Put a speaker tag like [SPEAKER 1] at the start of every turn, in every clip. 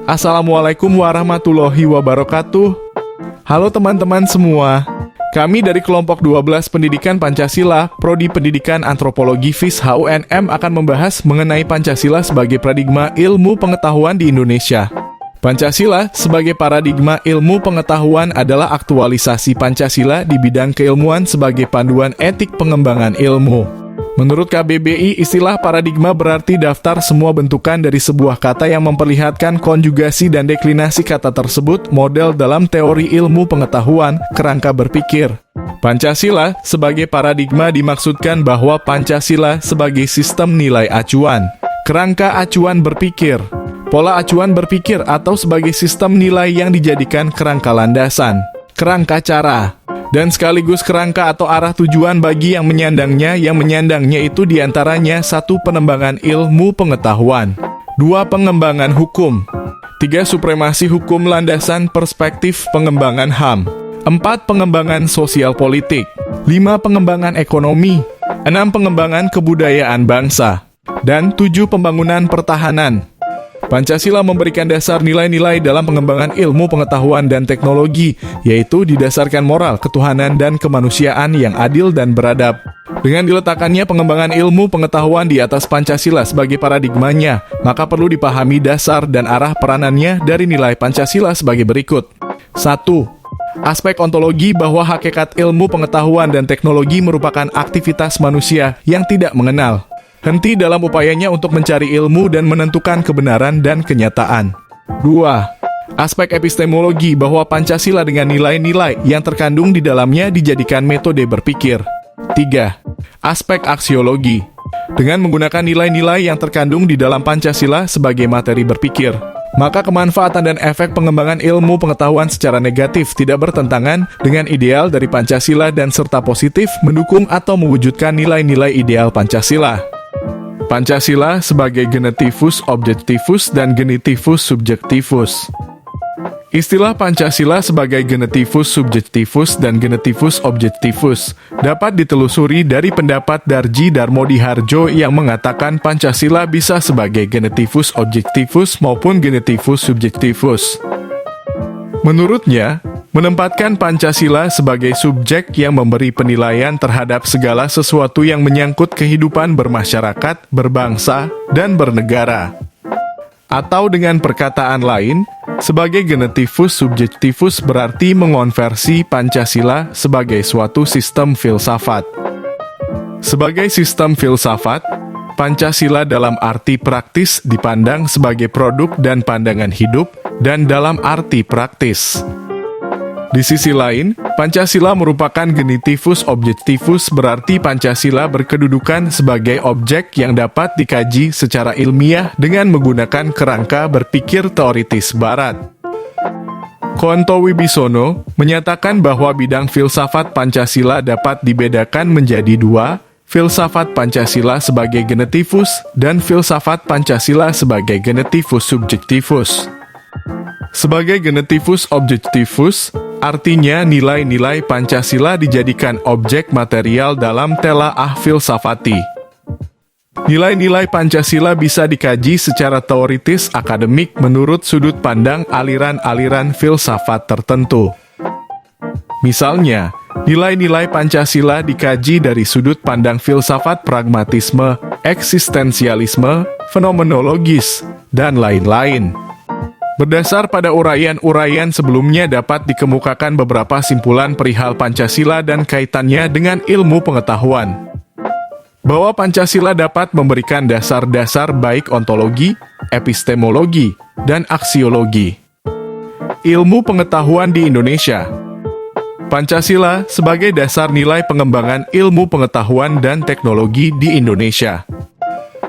[SPEAKER 1] Assalamualaikum warahmatullahi wabarakatuh. Halo teman-teman semua. Kami dari kelompok 12 Pendidikan Pancasila, Prodi Pendidikan Antropologi FIS HUNM akan membahas mengenai Pancasila sebagai paradigma ilmu pengetahuan di Indonesia. Pancasila sebagai paradigma ilmu pengetahuan adalah aktualisasi Pancasila di bidang keilmuan sebagai panduan etik pengembangan ilmu. Menurut KBBI, istilah paradigma berarti daftar semua bentukan dari sebuah kata yang memperlihatkan konjugasi dan deklinasi kata tersebut model dalam teori ilmu pengetahuan, kerangka berpikir. Pancasila sebagai paradigma dimaksudkan bahwa Pancasila sebagai sistem nilai acuan, kerangka acuan berpikir, pola acuan berpikir atau sebagai sistem nilai yang dijadikan kerangka landasan, kerangka cara, dan sekaligus kerangka atau arah tujuan bagi yang menyandangnya itu diantaranya 1. Penembangan ilmu pengetahuan, 2. Pengembangan hukum, 3. Supremasi hukum landasan perspektif pengembangan HAM, 4. Pengembangan sosial politik, 5. Pengembangan ekonomi, 6. Pengembangan kebudayaan bangsa, dan 7. Pembangunan pertahanan. Pancasila memberikan dasar nilai-nilai dalam pengembangan ilmu pengetahuan dan teknologi, yaitu didasarkan moral, ketuhanan, dan kemanusiaan yang adil dan beradab. Dengan diletakkannya pengembangan ilmu pengetahuan di atas Pancasila sebagai paradigmanya, maka perlu dipahami dasar dan arah peranannya dari nilai Pancasila sebagai berikut. 1. Aspek ontologi bahwa hakikat ilmu pengetahuan dan teknologi merupakan aktivitas manusia yang tidak mengenal henti dalam upayanya untuk mencari ilmu dan menentukan kebenaran dan kenyataan. 2. Aspek epistemologi bahwa Pancasila dengan nilai-nilai yang terkandung di dalamnya dijadikan metode berpikir. 3. Aspek aksiologi dengan menggunakan nilai-nilai yang terkandung di dalam Pancasila sebagai materi berpikir, maka kemanfaatan dan efek pengembangan ilmu pengetahuan secara negatif tidak bertentangan dengan ideal dari Pancasila dan serta positif mendukung atau mewujudkan nilai-nilai ideal Pancasila. Pancasila sebagai genetivus objektivus dan genetivus subjektivus. Istilah Pancasila sebagai genetivus subjektivus dan genetivus objektivus dapat ditelusuri dari pendapat Darji Darmodiharjo yang mengatakan Pancasila bisa sebagai genetivus objektivus maupun genetivus subjektivus. Menurutnya, menempatkan Pancasila sebagai subjek yang memberi penilaian terhadap segala sesuatu yang menyangkut kehidupan bermasyarakat, berbangsa, dan bernegara. Atau dengan perkataan lain, sebagai genetivus subjektivus berarti mengonversi Pancasila sebagai suatu sistem filsafat. Sebagai sistem filsafat, Pancasila dalam arti praktis dipandang sebagai produk dan pandangan hidup, dan dalam arti praktis. Di sisi lain, Pancasila merupakan genetivus objektivus berarti Pancasila berkedudukan sebagai objek yang dapat dikaji secara ilmiah dengan menggunakan kerangka berpikir teoritis Barat. Koento Wibisono menyatakan bahwa bidang filsafat Pancasila dapat dibedakan menjadi 2, filsafat Pancasila sebagai genetivus dan filsafat Pancasila sebagai genetivus subjektivus. Sebagai genetivus objektivus, artinya nilai-nilai Pancasila dijadikan objek material dalam telaah filsafati. Nilai-nilai Pancasila bisa dikaji secara teoritis akademik menurut sudut pandang aliran-aliran filsafat tertentu. Misalnya, nilai-nilai Pancasila dikaji dari sudut pandang filsafat pragmatisme, eksistensialisme, fenomenologis, dan lain-lain. Berdasar pada uraian-uraian sebelumnya dapat dikemukakan beberapa simpulan perihal Pancasila dan kaitannya dengan ilmu pengetahuan. Bahwa Pancasila dapat memberikan dasar-dasar baik ontologi, epistemologi, dan aksiologi. Ilmu pengetahuan di Indonesia. Pancasila sebagai dasar nilai pengembangan ilmu pengetahuan dan teknologi di Indonesia.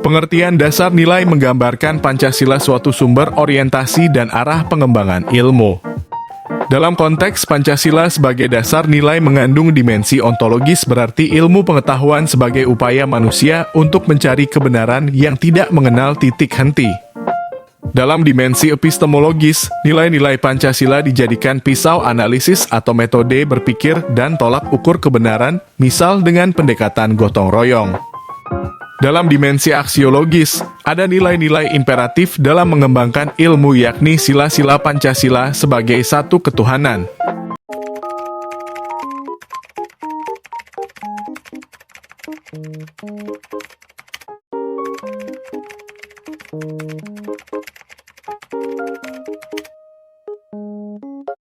[SPEAKER 1] Pengertian dasar nilai menggambarkan Pancasila suatu sumber orientasi dan arah pengembangan ilmu. Dalam konteks Pancasila sebagai dasar nilai mengandung dimensi ontologis berarti ilmu pengetahuan sebagai upaya manusia untuk mencari kebenaran yang tidak mengenal titik henti. Dalam dimensi epistemologis, nilai-nilai Pancasila dijadikan pisau analisis atau metode berpikir dan tolak ukur kebenaran, misal dengan pendekatan gotong royong. Dalam dimensi aksiologis, ada nilai-nilai imperatif dalam mengembangkan ilmu yakni sila-sila Pancasila sebagai satu ketuhanan.